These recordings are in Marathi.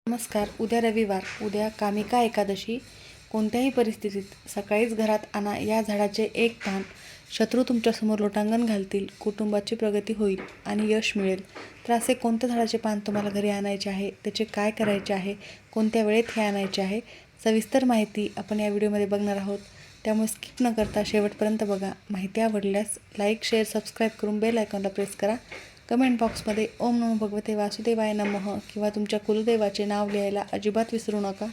नमस्कार. उद्या रविवार. उद्या कामिका एकादशी. कोणत्याही परिस्थितीत सकाळीच घरात आणा या झाडाचे एक पान. शत्रू तुमच्यासमोर लोटांगण घालतील, कुटुंबाची प्रगती होईल आणि यश मिळेल. तर असे कोणत्या झाडाचे पान तुम्हाला घरी आणायचे आहे, त्याचे काय करायचे आहे, कोणत्या वेळेत हे आणायचे आहे, सविस्तर माहिती आपण या व्हिडिओमध्ये बघणार आहोत. त्यामुळे स्किप न करता शेवटपर्यंत बघा. माहिती आवडल्यास लाईक, शेअर, सबस्क्राईब करून बेल आयकॉनला प्रेस करा. कमेंट बॉक्समध्ये ओम नमो भगवते वासुदेवाय नमः किंवा तुमच्या कुलदेवाचे नाव लिहायला अजिबात विसरू नका.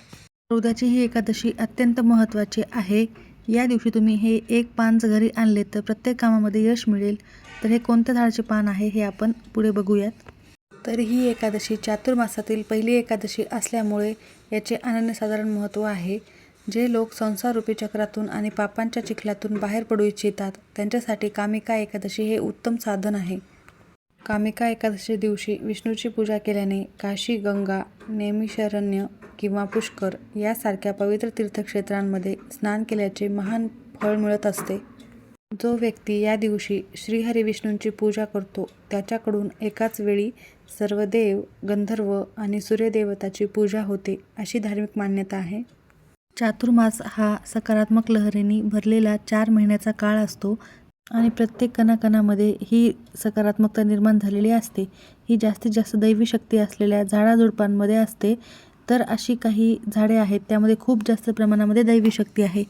उद्याची ही एकादशी अत्यंत महत्त्वाची आहे. या दिवशी तुम्ही हे एक पान जर घरी आणले तर प्रत्येक कामामध्ये यश मिळेल. तर हे कोणत्या झाडाचे पान आहे हे आपण पुढे बघूयात. तर ही एकादशी चातुर्मासातील पहिली एकादशी असल्यामुळे याचे अनन्यसाधारण महत्त्व आहे. जे लोक संसाररूपी चक्रातून आणि पापांच्या चिखलातून बाहेर पडू इच्छितात त्यांच्यासाठी कामिका एकादशी हे उत्तम साधन आहे. कामिका एकादशी दिवशी विष्णूची पूजा केल्याने काशी, गंगा, नैमिषारण्य किंवा पुष्कर यासारख्या पवित्र तीर्थक्षेत्रांमध्ये स्नान केल्याचे महान फळ मिळत असते. जो व्यक्ती या दिवशी श्रीहरी विष्णूंची पूजा करतो त्याच्याकडून एकाच वेळी सर्व देव, गंधर्व आणि सूर्यदेवताची पूजा होते अशी धार्मिक मान्यता आहे. चातुर्मास हा सकारात्मक लहरींनी भरलेला 4 महिन्याचा काळ असतो आणि प्रत्येक कणाकणामध्ये ही सकारात्मकता निर्माण झालेली असते. ही जास्तीत जास्त दैवी शक्ती असलेल्या झाडाझुडपांमध्ये असते. तर अशी काही झाडे आहेत त्यामध्ये खूप जास्त प्रमाणामध्ये दैवी शक्ती आहे.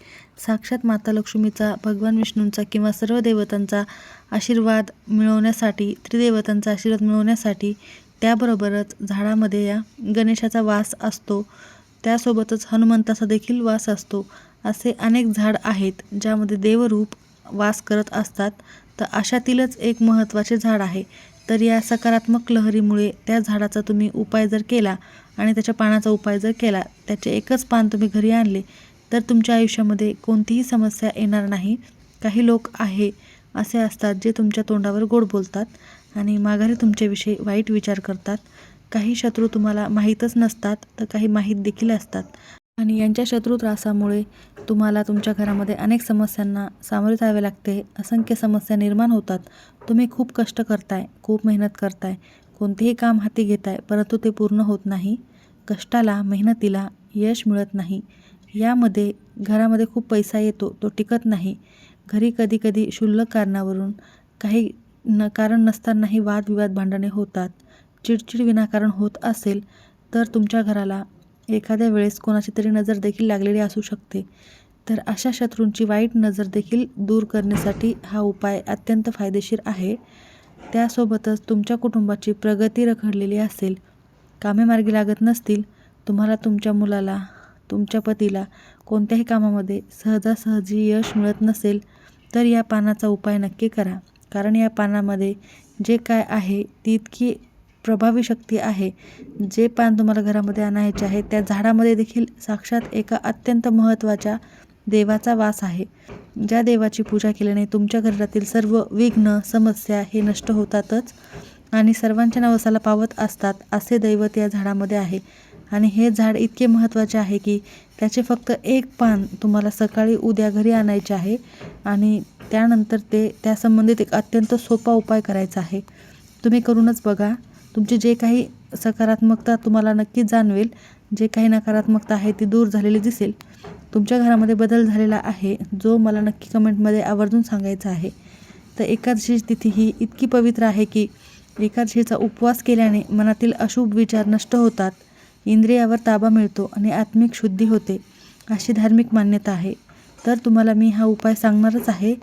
साक्षात माता लक्ष्मीचा, भगवान विष्णूंचा किंवा सर्व देवतांचा आशीर्वाद मिळवण्यासाठी, त्रिदेवतांचा आशीर्वाद मिळवण्यासाठी, त्याबरोबरच झाडामध्ये या गणेशाचा वास असतो. त्यासोबतच हनुमंताचा देखील वास असतो. असे अनेक झाड आहेत ज्यामध्ये देवरूप वास करत असतात. तर अशातीलच एक महत्त्वाचे झाड आहे. तर या सकारात्मक लहरीमुळे त्या झाडाचा तुम्ही उपाय जर केला आणि त्याच्या पानाचा उपाय जर केला, त्याचे एकच पान तुम्ही घरी आणले तर तुमच्या आयुष्यामध्ये कोणतीही समस्या येणार नाही. काही लोक असे असतात जे तुमच्या तोंडावर गोड बोलतात आणि माघारी तुमच्याविषयी वाईट विचार करतात. काही शत्रू तुम्हाला माहीतच नसतात तर काही माहीत देखील असतात आणि यांच्या शत्रू त्रासामुळे तुम्हाला तुमच्या घरामध्ये अनेक समस्यांना सामोरे जावे लागते. असंख्य समस्या निर्माण होतात. तुम्ही खूप कष्ट करताय, खूप मेहनत करताय, कोणतेही काम हाती घेताय, परंतु ते पूर्ण होत नाही. कष्टाला, मेहनतीला यश मिळत नाही. यामध्ये घरामध्ये खूप पैसा येतो, तो टिकत नाही. घरी कधी कधी क्षुल्लक कारणावरून काही कारण नसतानाही वादविवाद, भांडणे होतात. चिडचिड विनाकारण होत असेल तर तुमच्या घराला एखाद्या वेळेस कोणाची तरी नजर देखील लागलेली असू शकते. तर अशा शत्रूंची वाईट नजर देखील दूर करण्यासाठी हा उपाय अत्यंत फायदेशीर आहे. त्यासोबतच तुमच्या कुटुंबाची प्रगती रखडलेली असेल, कामे मार्गी लागत नसतील, तुम्हाला तुमच्या मुलाला, तुमच्या पतीला कोणत्याही कामामध्ये सहजासहजी यश मिळत नसेल तर या पानाचा उपाय नक्की करा. कारण या पानामध्ये जे काय आहे ती इतकी प्रभावी शक्ती आहे. जे पान तुम्हाला घरामध्ये आणायचे आहे त्या झाडामध्ये देखील साक्षात एका अत्यंत महत्त्वाच्या देवाचा वास आहे. ज्या देवाची पूजा केल्याने तुमच्या घरातील सर्व विघ्न, समस्या हे नष्ट होतातच आणि सर्वांच्या नवसाला पावत असतात असे दैवत या झाडामध्ये आहे. आणि हे झाड इतके महत्त्वाचे आहे की त्याचे फक्त एक पान तुम्हाला सकाळी उद्या घरी आणायचे आहे आणि त्यानंतर त्या संबंधित एक अत्यंत सोपा उपाय करायचा आहे. तुम्ही करूनच बघा. तुमची जे काही सकारात्मकता तुम्हाला नक्कीच जाणवेल. जे काही नकारात्मकता आहे ती दूर झालेली दिसेल. तुमच्या घरामध्ये बदल झालेला आहे जो मला नक्की कमेंटमध्ये आवर्जून सांगायचा आहे. तर एकादशीची तिथी ही इतकी पवित्र आहे की एकादशीचा उपवास केल्याने मनातील अशुभ विचार नष्ट होतात, इंद्रियावर ताबा मिळतो आणि आत्मिक शुद्धी होते अशी धार्मिक मान्यता आहे. तर तुम्हाला मी हा उपाय सांगणारच आहे.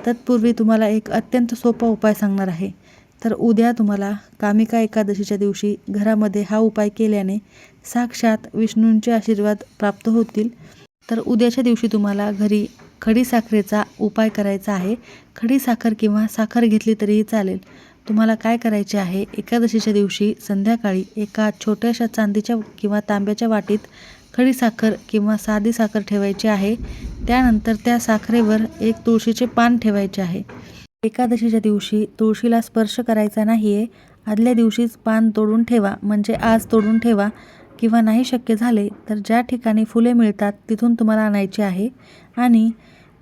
तत्पूर्वी तुम्हाला एक अत्यंत सोपा उपाय सांगणार आहे. तर उद्या तुम्हाला कामिका एकादशीच्या दिवशी घरामध्ये हा उपाय केल्याने साक्षात विष्णूंचे आशीर्वाद प्राप्त होतील. तर उद्याच्या दिवशी तुम्हाला घरी खडीसाखरेचा उपाय करायचा आहे. खडीसाखर किंवा साखर घेतली तरीही चालेल. तुम्हाला काय करायचे आहे, एकादशीच्या दिवशी संध्याकाळी एका छोट्याशा चांदीच्या किंवा तांब्याच्या वाटीत खडीसाखर किंवा साधी साखर ठेवायची आहे. त्यानंतर त्या साखरेवर एक तुळशीचे पान ठेवायचे आहे. एकादशीच्या दिवशी तुळशीला स्पर्श करायचा नाही आहे. आदल्या दिवशीच पान तोडून ठेवा, म्हणजे आज तोडून ठेवा किंवा नाही शक्य झाले तर ज्या ठिकाणी फुले मिळतात तिथून तुम्हाला आणायचे आहे आणि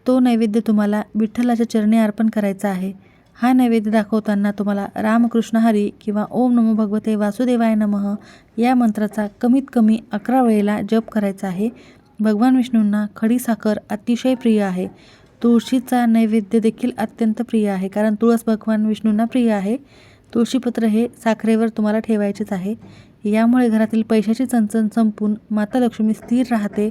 तो नैवेद्य तुम्हाला विठ्ठलाच्या चरणी अर्पण करायचा आहे. हा नैवेद्य दाखवताना तुम्हाला रामकृष्ण हरी किंवा ओम नमो भगवते वासुदेवाय नमः या मंत्राचा कमीत कमी 11 वेळेला जप करायचा आहे. भगवान विष्णूंना खडी साखर अतिशय प्रिय आहे. तुळशीचा नैवेद्य देखील अत्यंत प्रिय आहे, कारण तुळस भगवान विष्णूंना प्रिय आहे. तुळशीपत्र हे साखरेवर तुम्हाला ठेवायचेच आहे. यामुळे घरातील पैशाची चणचण संपून माता लक्ष्मी स्थिर राहते.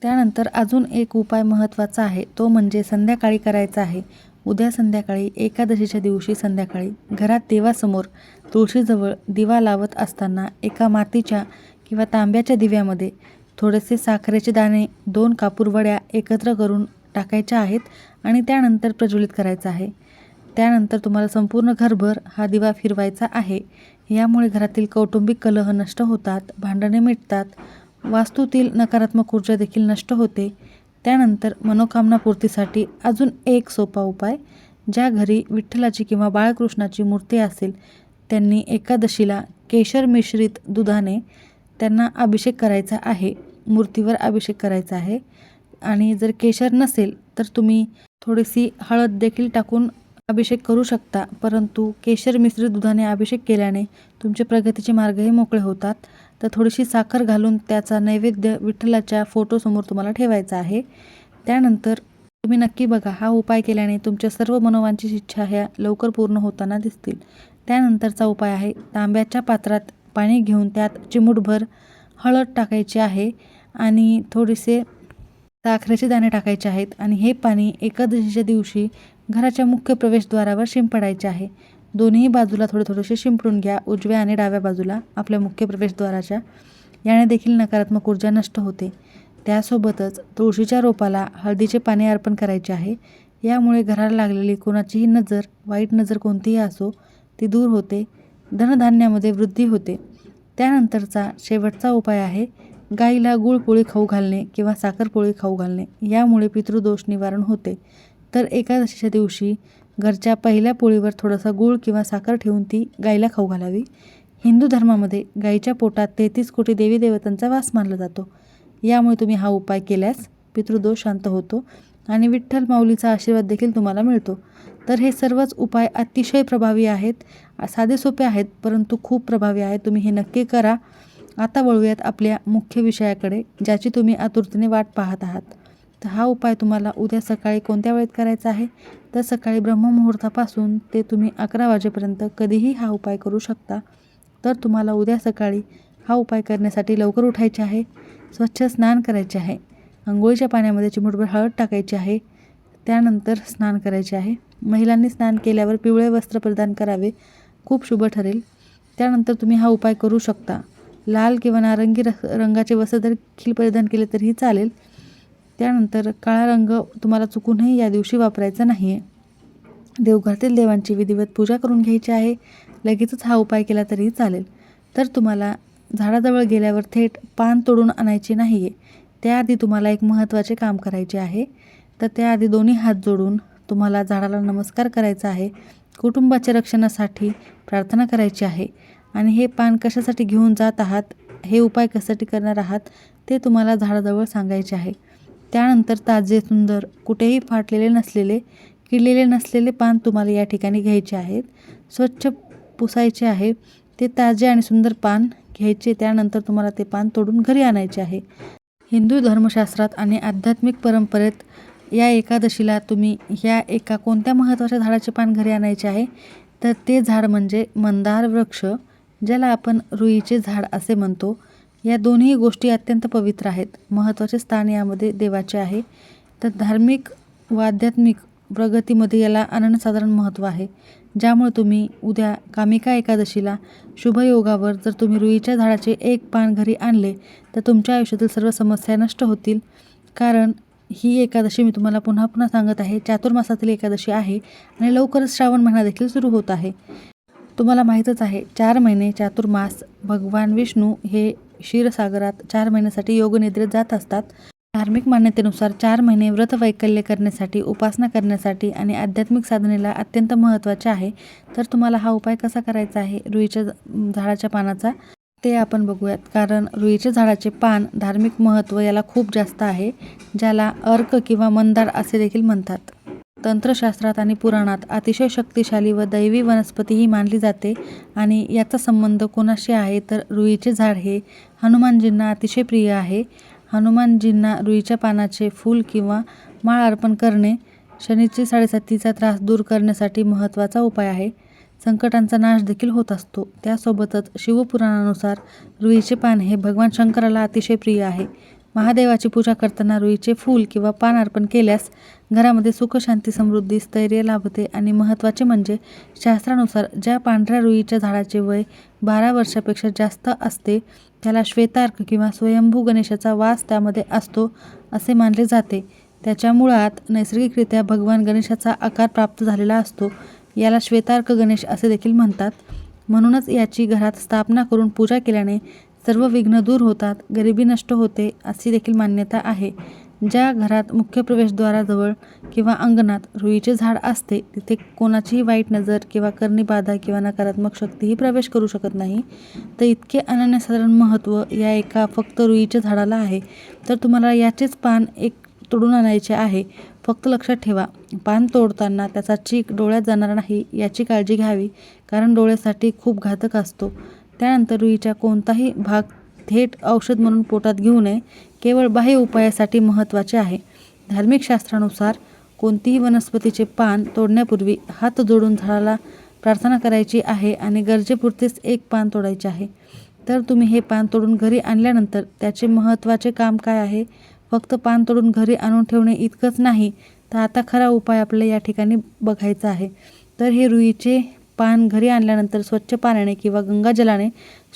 त्यानंतर अजून एक उपाय महत्त्वाचा आहे, तो म्हणजे संध्याकाळी करायचा आहे. उद्या संध्याकाळी एकादशीच्या दिवशी संध्याकाळी घरात देवासमोर तुळशीजवळ दिवा लावत असताना एका मातीच्या किंवा तांब्याच्या दिव्यामध्ये थोडेसे साखरेचे दाणे 2 कापूर वड्या एकत्र करून टाकायच्या आहेत आणि त्यानंतर प्रज्वलित करायचा आहे. त्यानंतर तुम्हाला संपूर्ण घरभर हा दिवा फिरवायचा आहे. यामुळे घरातील कौटुंबिक कलह नष्ट होतात, भांडणे मिटतात, वास्तूतील नकारात्मक ऊर्जा देखील नष्ट होते. त्यानंतर मनोकामना पूर्तीसाठी अजून एक सोपा उपाय, ज्या घरी विठ्ठलाची किंवा बाळकृष्णाची मूर्ती असेल त्यांनी एकादशीला केशर मिश्रित दुधाने त्यांना अभिषेक करायचा आहे, मूर्तीवर अभिषेक करायचा आहे. आणि जर केशर नसेल तर तुम्ही थोडीशी हळद देखील टाकून अभिषेक करू शकता, परंतु केशर मिश्रित दुधाने अभिषेक केल्याने तुमचे प्रगतीचे मार्गही मोकळे होतात. तर थोडीशी साखर घालून त्याचा नैवेद्य विठ्ठलाच्या फोटोसमोर तुम्हाला ठेवायचा आहे. त्यानंतर तुम्ही नक्की बघा, हा उपाय केल्याने तुमच्या सर्व मनोवांछित इच्छा ह्या लवकर पूर्ण होताना दिसतील. त्यानंतरचा उपाय आहे, तांब्याच्या पात्रात पाणी घेऊन त्यात चिमूटभर हळद टाकायची आहे आणि थोडेसे साखरेचे दाणे टाकायचे आहेत आणि हे पाणी एकादशीच्या दिवशी घराच्या मुख्य प्रवेशद्वारावर शिंपडायचे आहे. दोन्ही बाजूला थोडेसे शिंपडून घ्या, उजव्या आणि डाव्या बाजूला आपल्या मुख्य प्रवेशद्वाराच्या. याने देखील नकारात्मक ऊर्जा नष्ट होते. त्यासोबतच तुळशीच्या रोपाला हळदीचे पाणी अर्पण करायचे आहे. यामुळे घराला लागलेली कोणाचीही नजर, वाईट नजर कोणतीही असो, ती दूर होते. धनधान्यामध्ये वृद्धी होते. त्यानंतरचा शेवटचा उपाय आहे, गाईला गुळपोळी खाऊ घालणे किंवा साखरपोळी खाऊ घालणे. यामुळे पितृदोष निवारण होते. तर एकादशीच्या दिवशी घरच्या पहिल्या पोळीवर थोडासा गूळ किंवा साखर ठेवून ती गाईला खाऊ घालावी. हिंदू धर्मामध्ये गाईच्या पोटात 33 कोटी देवी देवतांचा वास मानला जातो. यामुळे तुम्ही हा उपाय केल्यास पितृदोष शांत होतो आणि विठ्ठल माऊलीचा आशीर्वाद देखील तुम्हाला मिळतो. तर हे सर्वच उपाय अतिशय प्रभावी आहेत. साधे सोपे आहेत, परंतु खूप प्रभावी आहेत. तुम्ही हे नक्की करा. आता वळूयात आपल्या मुख्य विषयाकडे, ज्याची तुम्ही आतुरतेने वाट पाहत आहात. तर हा उपाय तुम्हाला उद्या सकाळी कोणत्या वेळेत करायचा आहे, तर सकाळी ब्रह्ममुहूर्तापासून ते तुम्ही 11 वाजेपर्यंत कधीही हा उपाय करू शकता. तर तुम्हाला उद्या सकाळी हा उपाय करण्यासाठी लवकर उठायचे आहे, स्वच्छ स्नान करायचे आहे, अंघोळीच्या पाण्यामध्ये चिमूटभर हळद टाकायची आहे, त्यानंतर स्नान करायचे आहे. महिलांनी स्नान केल्यावर पिवळे वस्त्र परिधान करावे, खूप शुभ ठरेल. त्यानंतर तुम्ही हा उपाय करू शकता. लाल किंवा नारंगी रंगाचे वस्त्र देखील परिधान केले तरीही चालेल. त्यानंतर काळा रंग तुम्हाला चुकूनही या दिवशी वापरायचा नाही आहे. देवघरातील देवांची विधिवत पूजा करून घ्यायची आहे. लगेचच हा उपाय केला तरीही चालेल. तर तुम्हाला झाडाजवळ गेल्यावर थेट पान तोडून आणायचे नाही आहे. त्याआधी तुम्हाला एक महत्त्वाचे काम करायचे आहे. तर त्याआधी दोन्ही हात जोडून तुम्हाला झाडाला नमस्कार करायचा आहे, कुटुंबाच्या रक्षणासाठी प्रार्थना करायची आहे. आणि हे पान कशासाठी घेऊन जात आहात, हे उपाय कशासाठी करणार आहात, ते तुम्हाला झाडाजवळ सांगायचे आहे. त्यानंतर ताजे, सुंदर, कुठेही फाटलेले नसलेले, किडलेले नसलेले पान तुम्हाला या ठिकाणी घ्यायचे आहेत. स्वच्छ पुसायचे आहे. ते ताजे आणि सुंदर पान घ्यायचे. त्यानंतर तुम्हाला ते पान तोडून घरी आणायचे आहे. हिंदू धर्मशास्त्रात आणि आध्यात्मिक परंपरेत या एकादशीला तुम्ही ह्या एका कोणत्या महत्त्वाच्या झाडाचे पान घरी आणायचे आहे, तर ते झाड म्हणजे मंदार वृक्ष, ज्याला आपण रुईचे झाड असे म्हणतो. या दोन्ही गोष्टी अत्यंत पवित्र आहेत. महत्त्वाचे स्थान यामध्ये देवाचे आहे. तर धार्मिक व आध्यात्मिक प्रगतीमध्ये याला अनन्यसाधारण महत्त्व आहे. ज्यामुळे तुम्ही उद्या कामिका एकादशीला शुभयोगावर जर तुम्ही रुईच्या झाडाचे एक पान घरी आणले तर तुमच्या आयुष्यातील सर्व समस्या नष्ट होतील. कारण ही एकादशी मी तुम्हाला पुन्हा पुन्हा सांगत आहे, चातुर्मासातील एकादशी आहे आणि लवकरच श्रावण महिना देखील सुरू होत आहे. तुम्हाला माहीतच आहे, 4 महिने चातुर्मास भगवान विष्णू हे क्षीरसागरात 4 महिन्यासाठी योगनिद्रेत जात असतात. धार्मिक मान्यतेनुसार 4 महिने व्रत वैकल्य करण्यासाठी, उपासना करण्यासाठी आणि आध्यात्मिक साधनेला अत्यंत महत्त्वाचे आहे. तर तुम्हाला हा उपाय कसा करायचा आहे रुईच्या झाडाच्या पानाचा, ते आपण बघूयात. कारण रुईच्या झाडाचे पान धार्मिक महत्त्व याला खूप जास्त आहे, ज्याला अर्क किंवा मंदार असे देखील म्हणतात. तंत्रशास्त्रात आणि पुराणात अतिशय शक्तिशाली व दैवी वनस्पती ही मानली जाते आणि याचा संबंध कोणाशी आहे तर रुईचे झाड हे हनुमानजींना अतिशय प्रिय आहे. हनुमानजींना रुईच्या पानाचे फूल किंवा माळ अर्पण करणे शनीची 7.5 त्रास दूर करण्यासाठी महत्त्वाचा उपाय आहे. संकटांचा नाश देखील होत असतो. त्यासोबतच शिवपुराणानुसार रुईचे पान हे भगवान शंकराला अतिशय प्रिय आहे. महादेवाची पूजा करताना रुईचे फूल किंवा पान अर्पण केल्यास घरामध्ये सुख, शांती, समृद्धी, स्थैर्य लाभते. आणि महत्त्वाचे म्हणजे शास्त्रानुसार ज्या पांढऱ्या रुईच्या झाडाचे वय 12 वर्षापेक्षा जास्त असते त्याला श्वेतार्क किंवा स्वयंभू गणेशाचा वास त्यामध्ये असतो असे मानले जाते. त्याच्या मुळात नैसर्गिकरित्या भगवान गणेशाचा आकार प्राप्त झालेला असतो. याला श्वेतार्क गणेश असे देखील म्हणतात. म्हणूनच याची घरात स्थापना करून पूजा केल्याने सर्व विघ्न दूर होतात, गरिबी नष्ट होते अशी देखील मान्यता आहे. ज्या घरात मुख्य प्रवेशद्वाराजवळ किंवा अंगणात रुईचे झाड असते तिथे कोणाचीही वाईट नजर किंवा करणी बाधा किंवा नकारात्मक शक्तीही प्रवेश करू शकत नाही. तर इतके अनन्यसाधारण महत्त्व या एका फक्त रुईच्या झाडाला आहे. तर तुम्हाला याचेच पान एक तोडून आणायचे आहे. फक्त लक्षात ठेवा, पान तोडताना त्याचा चीक डोळ्यात जाणार नाही याची काळजी घ्यावी, कारण डोळ्यासाठी खूप घातक असतो. त्यानंतर रुईचा कोणताही भाग थेट औषध म्हणून पोटात घेऊ नये, केवळ बाह्य उपायासाठी महत्त्वाचे आहे. धार्मिक शास्त्रानुसार कोणतीही वनस्पतीचे पान तोडण्यापूर्वी हात जोडून झाडाला प्रार्थना करायची आहे आणि गरजेपुरतेच एक पान तोडायचे आहे. तर तुम्ही हे पान तोडून घरी आणल्यानंतर त्याचे महत्त्वाचे काम काय आहे? फक्त पान तोडून घरी आणून ठेवणे इतकंच नाही, तर आता खरा उपाय आपल्याला या ठिकाणी बघायचा आहे. तर हे रुईचे पान घरी आणल्यानंतर स्वच्छ पाण्याने किंवा गंगाजलाने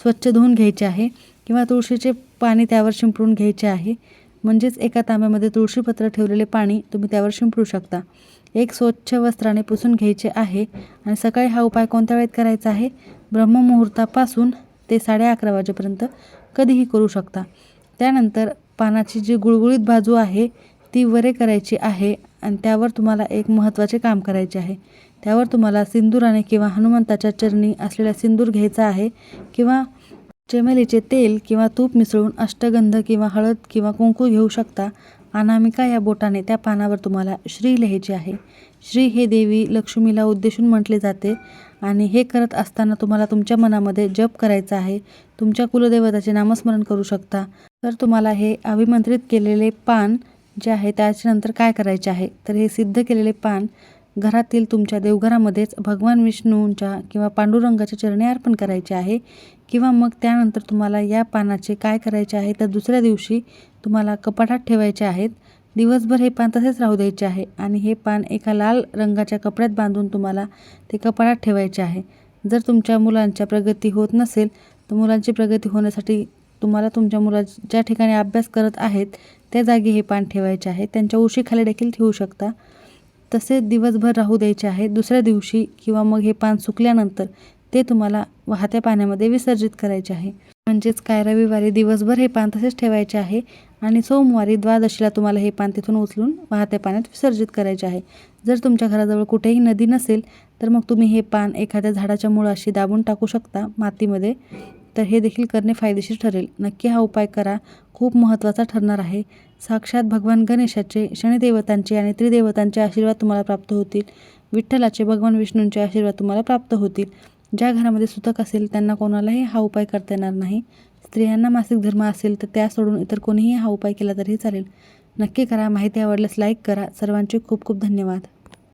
स्वच्छ धुवून घ्यायचे आहे किंवा तुळशीचे पाणी त्यावर शिंपडून घ्यायचे आहे. म्हणजेच एका तांब्यामध्ये तुळशीपत्र ठेवलेले पाणी तुम्ही त्यावर शिंपडू शकता. एक स्वच्छ वस्त्राने पुसून घ्यायचे आहे. आणि सकाळी हा उपाय कोणत्या वेळेत करायचा आहे? ब्रह्ममुहूर्तापासून ते 11:30 वाजेपर्यंत कधीही करू शकता. त्यानंतर पानाची जी गुळगुळीत बाजू आहे ती वरे करायची आहे आणि त्यावर तुम्हाला एक महत्त्वाचे काम करायचे आहे. त्यावर तुम्हाला सिंदुराने किंवा हनुमंताच्या चरणी असलेला सिंदूर घ्यायचा आहे किंवा चमेलीचे तेल किंवा तूप मिसळून अष्टगंध किंवा हळद किंवा कुंकू घेऊ शकता. अनामिका या बोटाने त्या पानावर तुम्हाला श्री लिहायचे आहे. श्री हे देवी लक्ष्मीला उद्देशून म्हटले जाते आणि हे करत असताना तुम्हाला तुमच्या मनामध्ये जप करायचा आहे. तुमच्या कुलदेवताचे नामस्मरण करू शकता. तर तुम्हाला हे अभिमंत्रित केलेले पान जे आहे त्याच्यानंतर काय करायचे आहे? तर हे सिद्ध केलेले पान घरातील तुमच्या देवघरामध्येच भगवान विष्णूंच्या किंवा पांडुरंगाच्या चरणी अर्पण करायचे आहे. किंवा मग त्यानंतर तुम्हाला या पानाचे काय करायचे आहे तर दुसऱ्या दिवशी तुम्हाला कपाटात ठेवायचे आहेत. दिवसभर हे पान तसेच राहू द्यायचे आहे आणि हे पान एका लाल रंगाच्या कपड्यात बांधून तुम्हाला ते कपाटात ठेवायचे आहे. जर तुमच्या मुलांच्या प्रगती होत नसेल तर मुलांची प्रगती होण्यासाठी तुम्हाला तुमच्या मुला ज्या ठिकाणी अभ्यास करत आहेत त्या जागी हे पान ठेवायचे आहे. त्यांच्या उशीखाली देखील ठेवू शकता. तसे दिवसभर राहू द्यायचे आहे. दुसऱ्या दिवशी किंवा मग हे पान सुकल्यानंतर ते तुम्हाला वाहत्या पाण्यामध्ये विसर्जित करायचे आहे. म्हणजेच काय, रविवारी दिवसभर हे पान तसेच ठेवायचे आहे आणि सोमवारी द्वादशीला तुम्हाला हे पान तिथून उचलून वाहत्या पाण्यात विसर्जित करायचे आहे. जर तुमच्या घराजवळ कुठेही नदी नसेल तर मग तुम्ही हे पान एखाद्या झाडाच्या मुळाशी दाबून टाकू शकता मातीमध्ये. तर हे देखील करणे फायदेशीर ठरेल. नक्की हा उपाय करा, खूप महत्त्वाचा ठरणार आहे. साक्षात भगवान गणेशाचे, शनिदेवतांचे आणि त्रिदेवतांचे आशीर्वाद तुम्हाला प्राप्त होतील. विठ्ठलाचे, भगवान विष्णूंचे आशीर्वाद तुम्हाला प्राप्त होतील. ज्या घरामध्ये सुतक असेल त्यांना कोणालाही हा उपाय करता येणार नाही. स्त्रियांना मासिक धर्म असेल तर त्या सोडून इतर कोणीही हा उपाय केला तरी चालेल. नक्की करा. माहिती आवडल्यास लाईक करा. सर्वांचे खूप खूप धन्यवाद.